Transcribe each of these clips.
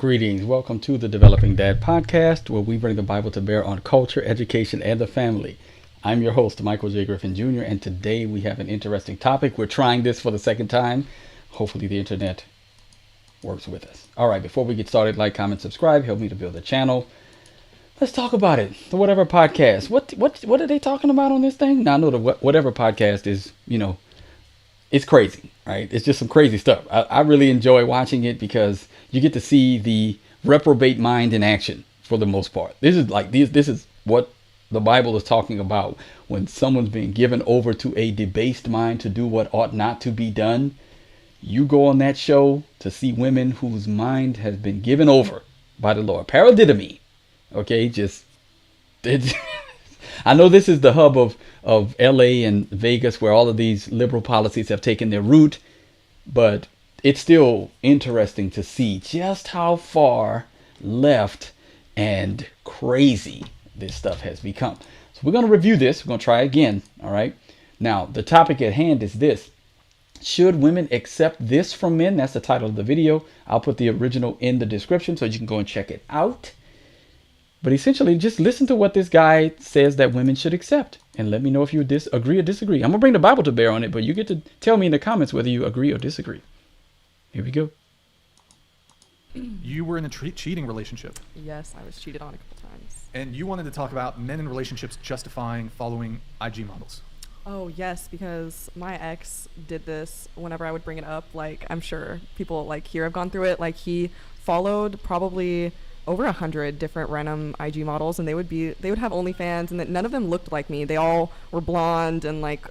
Greetings. Welcome to the Developing Dad podcast, where we bring the Bible to bear on culture, education, and the family. I'm your host, Michael J. Griffin Jr., and today we have an interesting topic. We're trying this for the second time. Hopefully the internet works with us. All right, before we get started, like, comment, subscribe. Help me to build the channel. Let's talk about it. The Whatever Podcast. What are they talking about on this thing? Now, I know the Whatever Podcast is, it's crazy, right? It's just some crazy stuff. I really enjoy watching it because you get to see the reprobate mind in action for the most part. This is what the Bible is talking about when someone's being given over to a debased mind to do what ought not to be done. You go on that show to see women whose mind has been given over by the Lord. Paradidomy. Okay, I know this is the hub of LA and Vegas where all of these liberal policies have taken their root, but it's still interesting to see just how far left and crazy this stuff has become. So we're going to review this. We're going to try again. All right. Now, the topic at hand is this. Should women accept this from men? That's the title of the video. I'll put the original in the description so you can go and check it out. But essentially, just listen to what this guy says that women should accept. And let me know if you agree or disagree. I'm going to bring the Bible to bear on it, but you get to tell me in the comments whether you agree or disagree. Here we go. You were in a cheating relationship. Yes, I was cheated on a couple times. And you wanted to talk about men in relationships justifying following IG models. Oh, yes, because my ex did this whenever I would bring it up. Like, I'm sure people like here have gone through it. Like, he followed probably over 100 different random IG models, and they would have OnlyFans, and that none of them looked like me. They all were blonde and like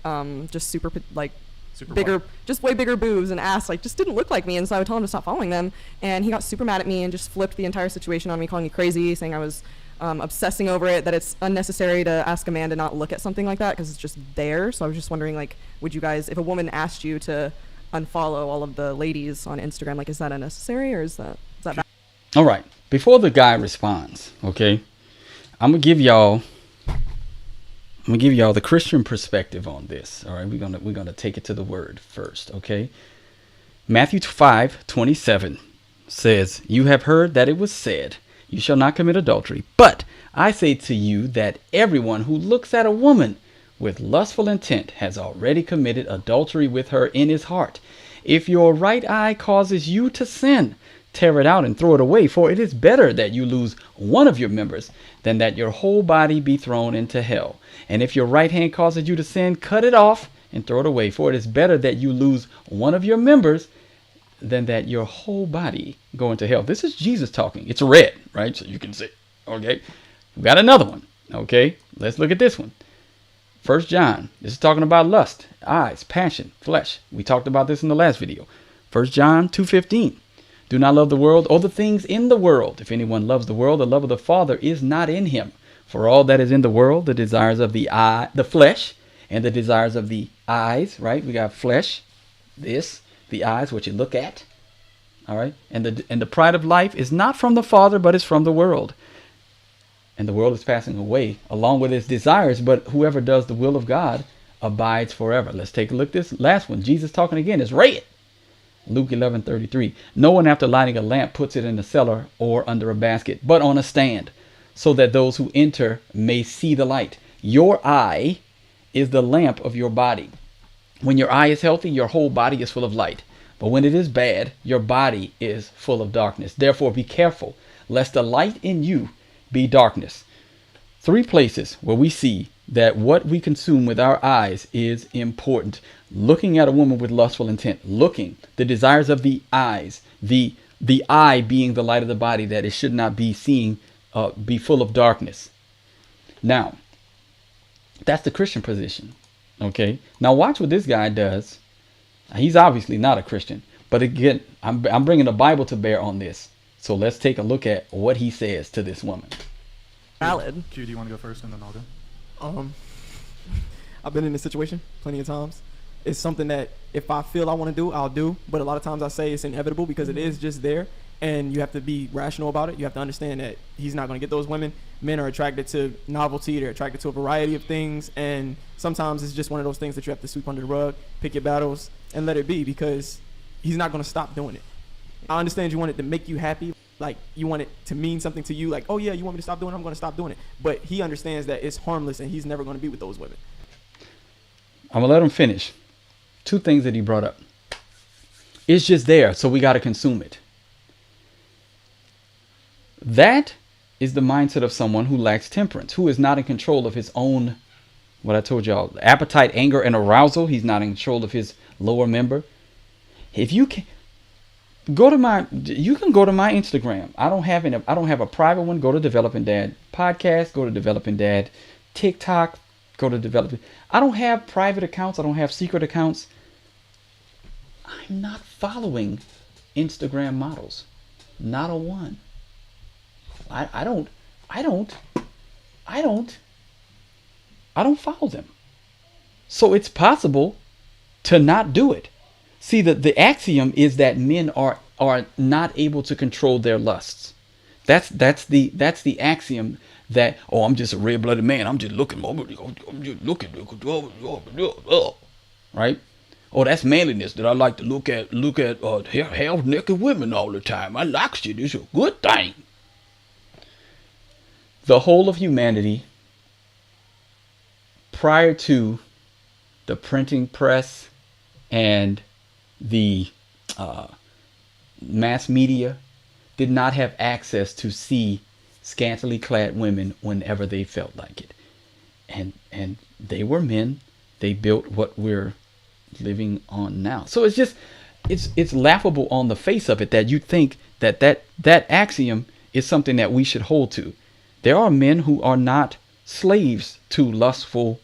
just super bigger, white. just way bigger boobs and ass, like just didn't look like me. And so I would tell him to stop following them, and he got super mad at me and just flipped the entire situation on me, calling me crazy, saying I was obsessing over it, that it's unnecessary to ask a man to not look at something like that because it's just there. So I was just wondering, like, would you guys, if a woman asked you to unfollow all of the ladies on Instagram, like, is that unnecessary or is that bad? All right. Before the guy responds, okay, I'm gonna give y'all the Christian perspective on this. All right, we're gonna take it to the word first, okay? Matthew 5:27 says, "You have heard that it was said, you shall not commit adultery. But I say to you that everyone who looks at a woman with lustful intent has already committed adultery with her in his heart. If your right eye causes you to sin, tear it out and throw it away, for it is better that you lose one of your members than that your whole body be thrown into hell. And if your right hand causes you to sin, cut it off and throw it away, for it is better that you lose one of your members than that your whole body go into hell." This is Jesus talking. It's red, right? So you can see. Okay. We got another one. Okay. Let's look at this one. 1 John. This is talking about lust, eyes, passion, flesh. We talked about this in the last video. 1 John 2:15. "Do not love the world or the things in the world. If anyone loves the world, the love of the Father is not in him. For all that is in the world, the desires of the eye, the flesh, and the desires of the eyes," right? We got flesh, the eyes, what you look at. All right. And the pride of life is not from the Father, but is from the world. And the world is passing away along with its desires, but whoever does the will of God abides forever. Let's take a look at this last one. Jesus talking again is red. Luke 11:33. "No one after lighting a lamp puts it in the cellar or under a basket, but on a stand, so that those who enter may see the light. Your eye is the lamp of your body. When your eye is healthy, your whole body is full of light. But when it is bad, your body is full of darkness. Therefore be careful, lest the light in you be darkness." Three places where we see that what we consume with our eyes is important. Looking at a woman with lustful intent, the desires of the eyes, the eye being the light of the body, that it should not be seen, be full of darkness. Now, that's the Christian position. Okay. Now watch what this guy does. He's obviously not a Christian, but again, I'm bringing the Bible to bear on this. So let's take a look at what he says to this woman. Valid. Q, do you want to go first and then I'll go? I've been in this situation plenty of times. It's something that if I feel I want to do, I'll do. But a lot of times I say it's inevitable because it is just there. And you have to be rational about it. You have to understand that he's not going to get those women. Men are attracted to novelty. They're attracted to a variety of things. And sometimes it's just one of those things that you have to sweep under the rug, pick your battles, and let it be because he's not going to stop doing it. I understand you want it to make you happy. like you want it to mean something to you, like, oh yeah, you want me to stop doing it, I'm going to stop doing it. But he understands that it's harmless and he's never going to be with those women. I'm gonna let him finish. 2 things that he brought up. It's just there, so we got to consume it. That is the mindset of someone who lacks temperance, who is not in control of his own, what I told y'all, appetite, anger, and arousal. He's not in control of his lower member. If you can you can go to my Instagram. I don't have a private one. Go to Developing Dad podcast. Go to Developing Dad TikTok. Go to Developing. I don't have private accounts. I don't have secret accounts. I'm not following Instagram models. Not a one. I don't follow them. So it's possible to not do it. See, the axiom is that men are not able to control their lusts. That's the axiom that, oh, I'm just a red-blooded man. I'm just looking. Right? Oh, that's manliness that I like to look at half naked women all the time. I like it. It's a good thing. The whole of humanity, prior to the printing press and the mass media, did not have access to see scantily clad women whenever they felt like it. And they were men. They built what we're living on now. So it's just, it's laughable on the face of it that you think that axiom is something that we should hold to. There are men who are not slaves to lustful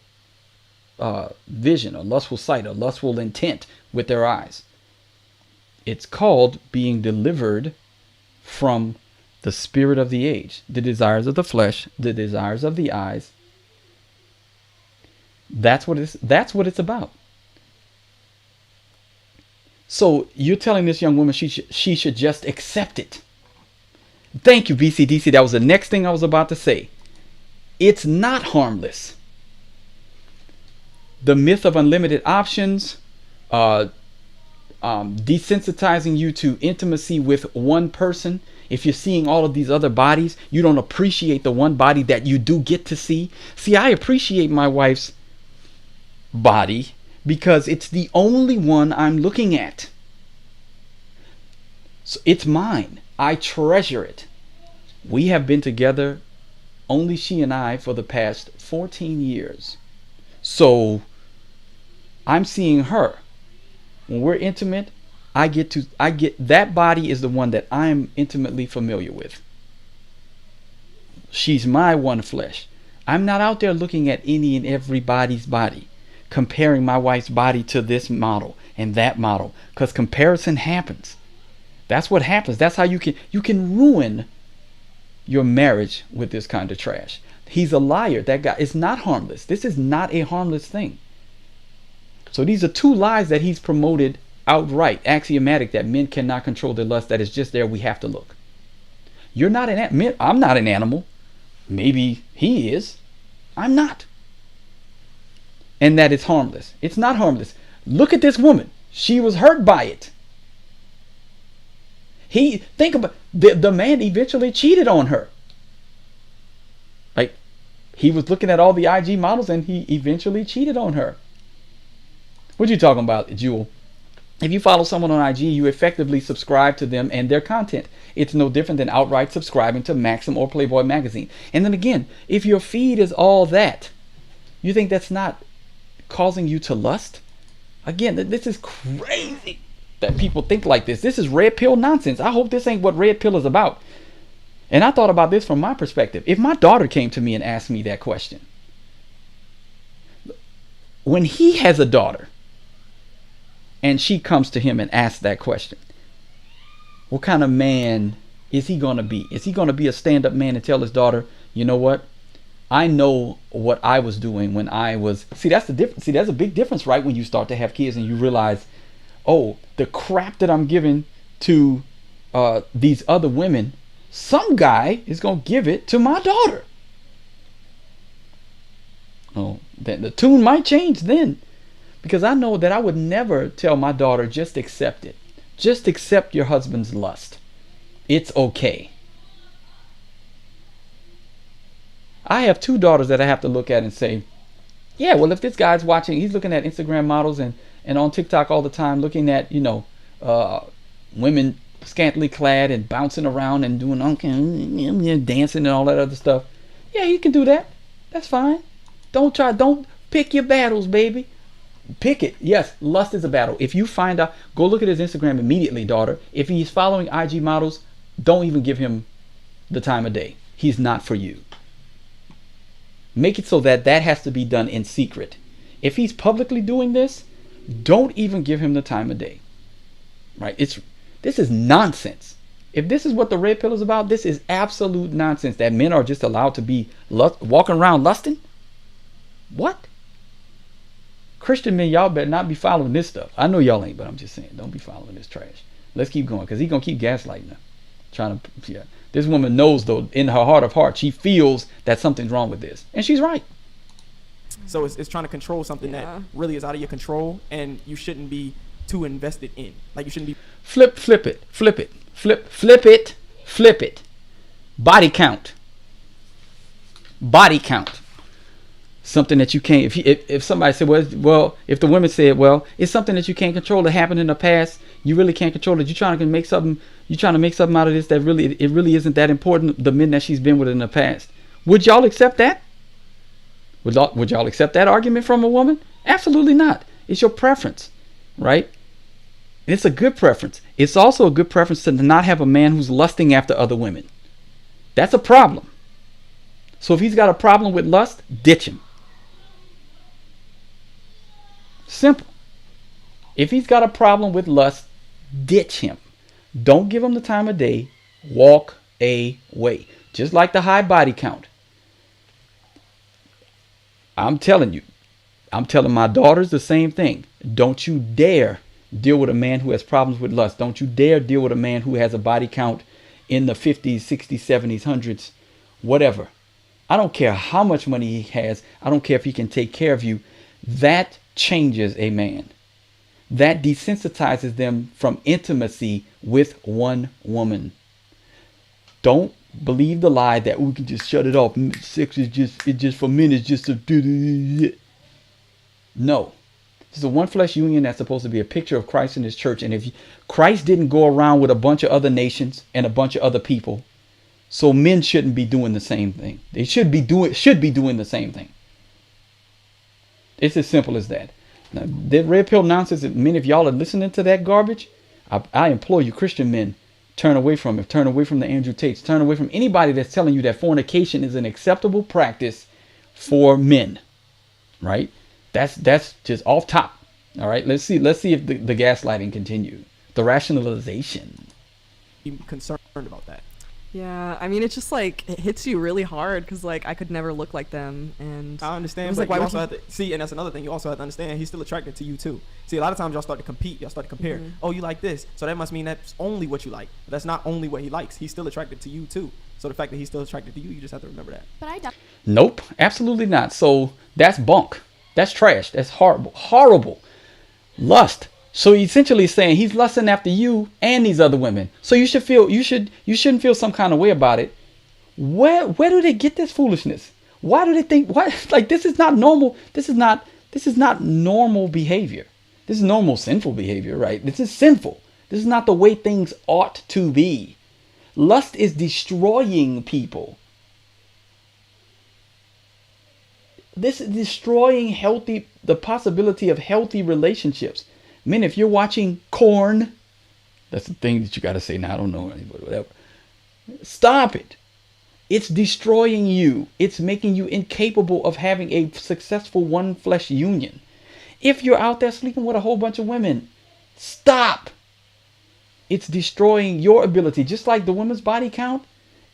vision, or lustful sight, or lustful intent with their eyes. It's called being delivered from the spirit of the age, the desires of the flesh, the desires of the eyes. That's what it's about. So you're telling this young woman she should just accept it. Thank you, BCDC. That was the next thing I was about to say. It's not harmless. The myth of unlimited options, desensitizing you to intimacy with one person. If you're seeing all of these other bodies, you don't appreciate the one body that you do get to see. See, I appreciate my wife's body because it's the only one I'm looking at. So it's mine. I treasure it. We have been together, only she and I, for the past 14 years. So I'm seeing her. When we're intimate, I get that body is the one that I'm intimately familiar with. She's my one flesh. I'm not out there looking at any and everybody's body, comparing my wife's body to this model and that model, because comparison happens. That's what happens. That's how you can ruin your marriage with this kind of trash. He's a liar. That guy is not harmless. This is not a harmless thing. So these are 2 lies that he's promoted outright, axiomatic, that men cannot control their lust, that is just there, we have to look. You're not I'm not an animal. Maybe he is. I'm not. And that it's harmless. It's not harmless. Look at this woman. She was hurt by it. Think about the man eventually cheated on her. Like, he was looking at all the IG models and he eventually cheated on her. What you talking about, Jewel? If you follow someone on IG, you effectively subscribe to them and their content. It's no different than outright subscribing to Maxim or Playboy magazine. And then again, if your feed is all that, you think that's not causing you to lust? Again, this is crazy that people think like this. This is red pill nonsense. I hope this ain't what red pill is about. And I thought about this from my perspective. If my daughter came to me and asked me that question, when he has a daughter and she comes to him and asks that question, what kind of man is he going to be? Is he going to be a stand-up man and tell his daughter, you know what? I know what I was doing when I was... See, that's the difference. See, there's a big difference, right? When you start to have kids and you realize, oh, the crap that I'm giving to these other women, some guy is going to give it to my daughter. Oh, then the tune might change then. Because I know that I would never tell my daughter, just accept it. Just accept your husband's lust. It's okay. I have 2 daughters that I have to look at and say, yeah, well, if this guy's watching, he's looking at Instagram models and on TikTok all the time, looking at, uh, women scantily clad and bouncing around and doing dancing and all that other stuff. Yeah, he can do that. That's fine. Don't pick your battles, baby. Pick it. Yes, lust is a battle. If you find out, go look at his Instagram immediately, daughter. If he's following IG models, don't even give him the time of day. He's not for you. Make it so that has to be done in secret. If he's publicly doing this, don't even give him the time of day. Right? This is nonsense. If this is what the red pill is about, this is absolute nonsense that men are just allowed to be walking around lusting. What? Christian men, y'all better not be following this stuff. I know y'all ain't, but I'm just saying, don't be following this trash. Let's keep going, because he's going to keep gaslighting her. This woman knows, though, in her heart of hearts, she feels that something's wrong with this. And she's right. So it's trying to control something that really is out of your control, and you shouldn't be too invested in. Like, you shouldn't be... Flip it. Body count. Something that you can't, if somebody said, well, if the women said, well, it's something that you can't control that happened in the past, you really can't control it. You're trying to make something out of this that really isn't that important, the men that she's been with in the past. Would y'all accept that? Would y'all accept that argument from a woman? Absolutely not. It's your preference, right? It's a good preference. It's also a good preference to not have a man who's lusting after other women. That's a problem. So if he's got a problem with lust, ditch him. Simple. If he's got a problem with lust, ditch him. Don't give him the time of day. Walk away. Just like the high body count. I'm telling my daughters the same thing. Don't you dare deal with a man who has problems with lust. Don't you dare deal with a man who has a body count in the 50s, 60s, 70s, 100s, whatever. I don't care how much money he has. I don't care if he can take care of you. That changes a man. That desensitizes them from intimacy with one woman. Don't believe the lie that we can just shut it off. Sex is just for men. It's just a... No. This is a one flesh union that's supposed to be a picture of Christ and his church. And if Christ didn't go around with a bunch of other nations and a bunch of other people, so men shouldn't be doing the same thing. They should be doing the same thing. It's as simple as that. Now, the red pill nonsense, men, if y'all are listening to that garbage, I implore you, Christian men, turn away from it. Turn away from the Andrew Tates. Turn away from anybody that's telling you that fornication is an acceptable practice for men. Right? That's just off top. All right. Let's see if the gaslighting continues. The rationalization. I'm concerned about that. Yeah, I mean, it's just like, it hits you really hard because, like, I could never look like them. And I understand, but you also have to see, and that's another thing, you also have to understand he's still attracted to you too. See, a lot of times y'all start to compete, y'all start to compare. Mm-hmm. Oh, you like this, so that must mean that's only what you like. But that's not only what he likes. He's still attracted to you too. So the fact that he's still attracted to you, you just have to remember that. But I don't. Nope, absolutely not. So that's bunk. That's trash. That's horrible. Lust. So essentially saying he's lusting after you and these other women. So you shouldn't feel some kind of way about it. Where do they get this foolishness? Why do they think like this is not normal? This is not normal behavior. This is normal sinful behavior, right? This is sinful. This is not the way things ought to be. Lust is destroying people. This is destroying the possibility of healthy relationships. Men, if you're watching corn, that's the thing that you got to say now. I don't know anybody, whatever. Stop it. It's destroying you. It's making you incapable of having a successful one flesh union. If you're out there sleeping with a whole bunch of women, stop. It's destroying your ability. Just like the women's body count,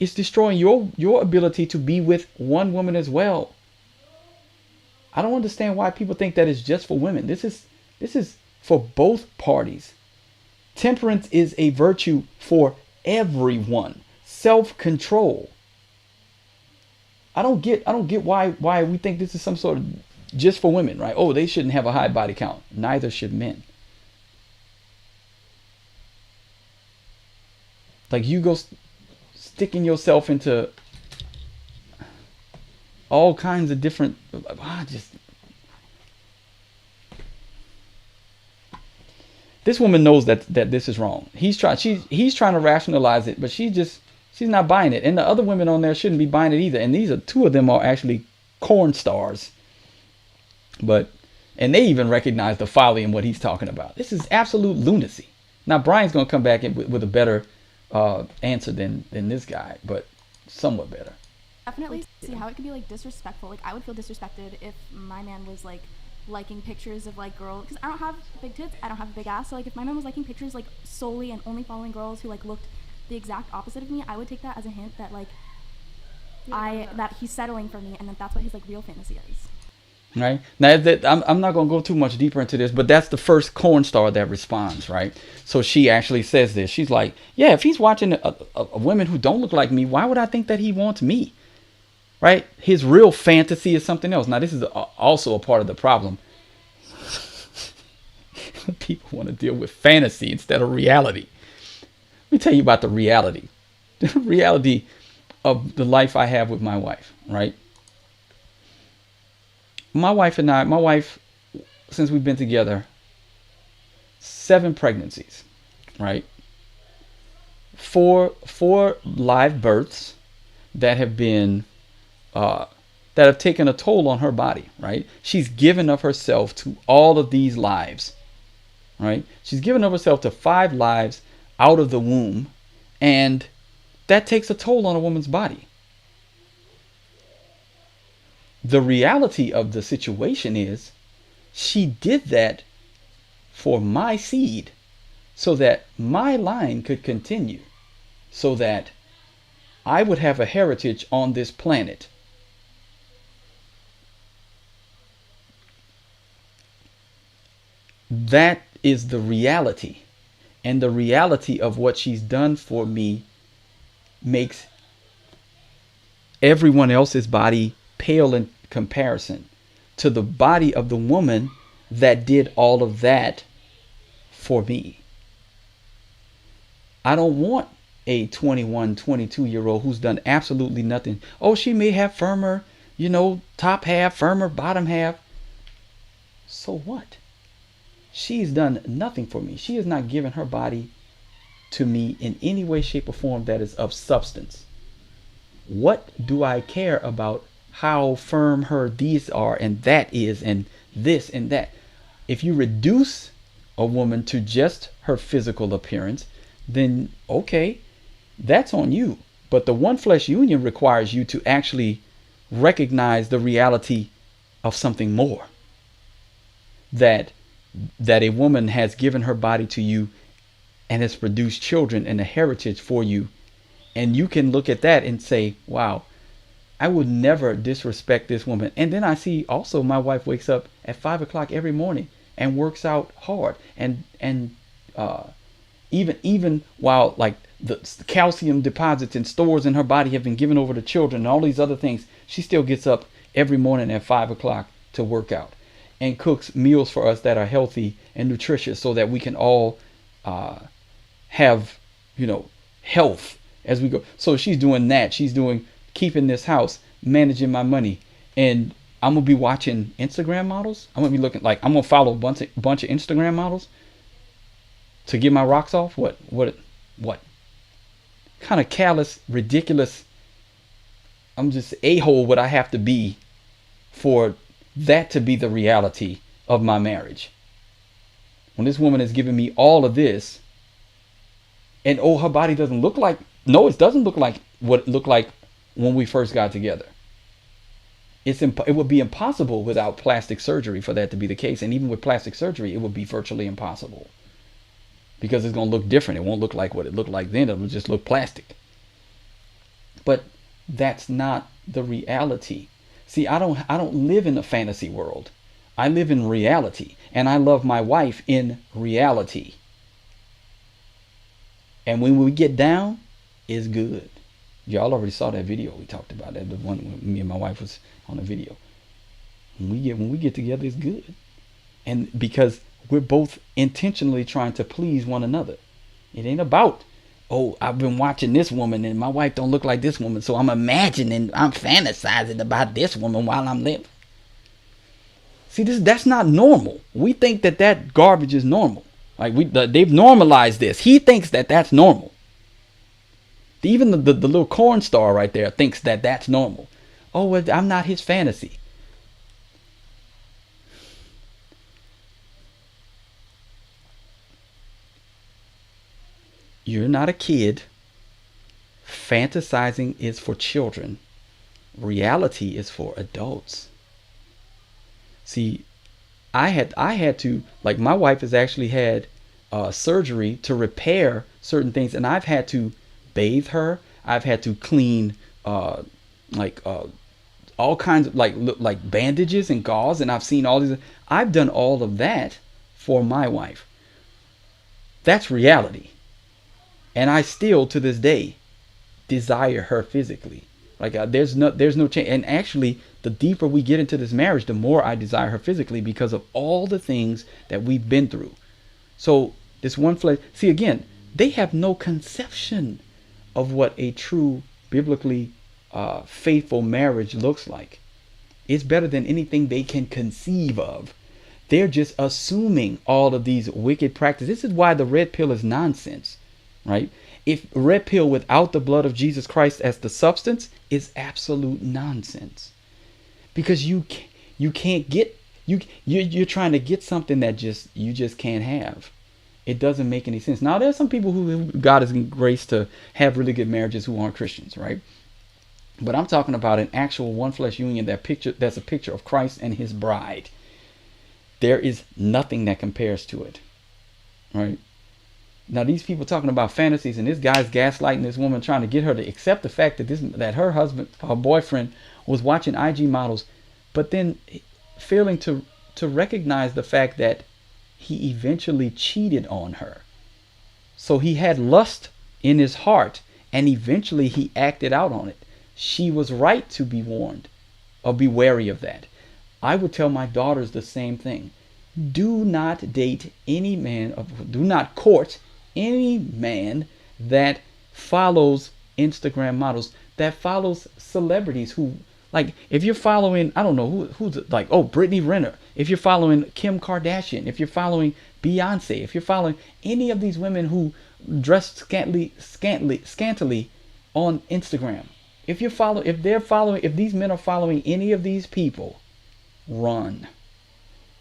it's destroying your ability to be with one woman as well. I don't understand why people think that it's just for women. This is for both parties. Temperance is a virtue for everyone. Self-control. I don't get why we think this is some sort of just for women, right? Oh, they shouldn't have a high body count. Neither should men. Like you go sticking yourself into all kinds of different. This woman knows that this is wrong. He's trying to rationalize it, but she's not buying it. And the other women on there shouldn't be buying it either. And these are two of them are actually corn stars. And they even recognize the folly in what he's talking about. This is absolute lunacy. Now Brian's gonna come back with a better answer than this guy, but somewhat better. Definitely see how it could be like disrespectful. Like I would feel disrespected if my man was like liking pictures of like girls, because I don't have big tits, I don't have a big ass, so like if my man was liking pictures like solely and only following girls who like looked the exact opposite of me, I would take that as a hint that like that he's settling for me, and that that's what his like real fantasy is. Right now, I'm not going to go too much deeper into this, but that's the first corn star that responds, right? So she actually says this. She's like, yeah, if he's watching a women who don't look like me, why would I think that he wants me? Right? His real fantasy is something else. Now, this is also a part of the problem. People want to deal with fantasy instead of reality. Let me tell you about the reality. The reality of the life I have with my wife, right? My wife, since we've been together, 7 pregnancies, right? 4 live births that have been that have taken a toll on her body, right? She's given of herself to all of these lives, right? She's given of herself to 5 lives out of the womb, and that takes a toll on a woman's body. The reality of the situation is she did that for my seed so that my line could continue, so that I would have a heritage on this planet. That is the reality. And the reality of what she's done for me makes everyone else's body pale in comparison to the body of the woman that did all of that for me. I don't want a 21, 22-year-old who's done absolutely nothing. Oh, she may have firmer, top half, firmer bottom half. So what? She's done nothing for me. She has not given her body to me in any way, shape, or form that is of substance. What do I care about how firm her these are and that is and this and that? If you reduce a woman to just her physical appearance, then okay, that's on you. But the one flesh union requires you to actually recognize the reality of something more. That a woman has given her body to you and has produced children and a heritage for you. And you can look at that and say, wow, I would never disrespect this woman. And then I see also my wife wakes up at 5 o'clock every morning and works out hard. And even while like the calcium deposits and stores in her body have been given over to children and all these other things, she still gets up every morning at 5 o'clock to work out and cooks meals for us that are healthy and nutritious so that we can all have, health as we go. So she's doing that. She's doing keeping this house, managing my money. And I'm going to be watching Instagram models. I'm going to be looking like I'm going to follow a bunch of Instagram models to get my rocks off. What kind of callous, ridiculous, I'm just a-hole would I have to be for that to be the reality of my marriage? When this woman has given me all of this, and her body doesn't look like, it doesn't look like what it looked like when we first got together. It would be impossible without plastic surgery for that to be the case. And even with plastic surgery, it would be virtually impossible because it's going to look different. It won't look like what it looked like then. It'll just look plastic. But that's not the reality. See, I don't live in a fantasy world. I live in reality, and I love my wife in reality. And when we get down, it's good. Y'all already saw that video we talked about, that the one when me and my wife was on the video. When we get together, it's good. And because we're both intentionally trying to please one another. It ain't about, oh, I've been watching this woman and my wife don't look like this woman, so I'm imagining, I'm fantasizing about this woman while I'm living. See, that's not normal. We think that garbage is normal. Like they've normalized this. He thinks that that's normal. Even the little corn star right there thinks that that's normal. Oh, well, I'm not his fantasy. You're not a kid. Fantasizing is for children. Reality is for adults. See, I had to, like, my wife has actually had surgery to repair certain things, and I've had to bathe her. I've had to clean all kinds of like bandages and gauze, and I've seen all these. I've done all of that for my wife. That's reality. And I still, to this day, desire her physically. Like there's no change. And actually, the deeper we get into this marriage, the more I desire her physically because of all the things that we've been through. So this one flesh. See, again, they have no conception of what a true biblically faithful marriage looks like. It's better than anything they can conceive of. They're just assuming all of these wicked practices. This is why the red pill is nonsense. Right? If red pill without the blood of Jesus Christ as the substance is absolute nonsense, because you're trying to get something that you just can't have. It doesn't make any sense. Now there's some people who God has graced to have really good marriages who aren't Christians, right? But I'm talking about an actual one flesh union that's a picture of Christ and his bride. There is nothing that compares to it, right? Now these people talking about fantasies, and this guy's gaslighting this woman, trying to get her to accept the fact that her boyfriend was watching IG models, but then failing to recognize the fact that he eventually cheated on her. So he had lust in his heart, and eventually he acted out on it. She was right to be warned or be wary of that. I would tell my daughters the same thing. Do not date any man, do not court any man that follows Instagram models, that follows celebrities who, like, if you're following, I don't know who's like, oh, Brittany Renner, if you're following Kim Kardashian, if you're following Beyonce, if you're following any of these women who dress scantily on Instagram, if these men are following any of these people, run.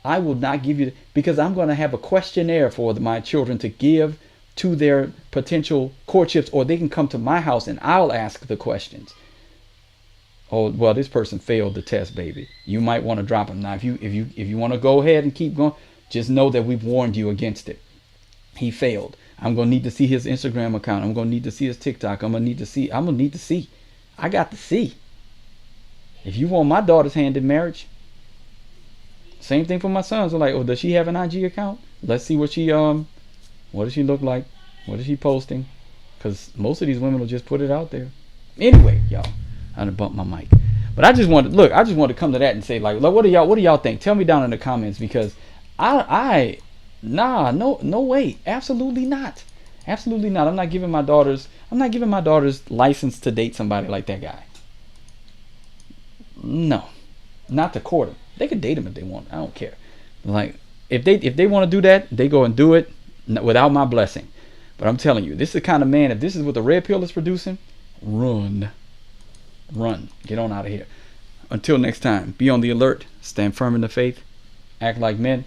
I will not give you, because I'm going to have a questionnaire for my children to give to their potential courtships, or they can come to my house and I'll ask the questions. Oh, well, this person failed the test, baby. You might want to drop him. Now, if you want to go ahead and keep going, just know that we've warned you against it. He failed. I'm going to need to see his Instagram account. I'm going to need to see his TikTok. I'm going to need to see. I got to see. If you want my daughter's hand in marriage, same thing for my sons. They're like, oh, does she have an IG account? Let's see what does she look like? What is she posting? Because most of these women will just put it out there. Anyway, y'all, I done bumped my mic. But I just want to come to that and say, like, what do y'all think? Tell me down in the comments, because no way. Absolutely not. Absolutely not. I'm not giving my daughters license to date somebody like that guy. No. Not to court him. They could date him if they want. I don't care. Like, if they want to do that, they go and do it without my blessing. But I'm telling you, this is the kind of man, if this is what the red pill is producing, run. Get on out of here. Until next time, be on the alert, stand firm in the faith, act like men,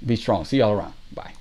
be strong. See y'all around. Bye.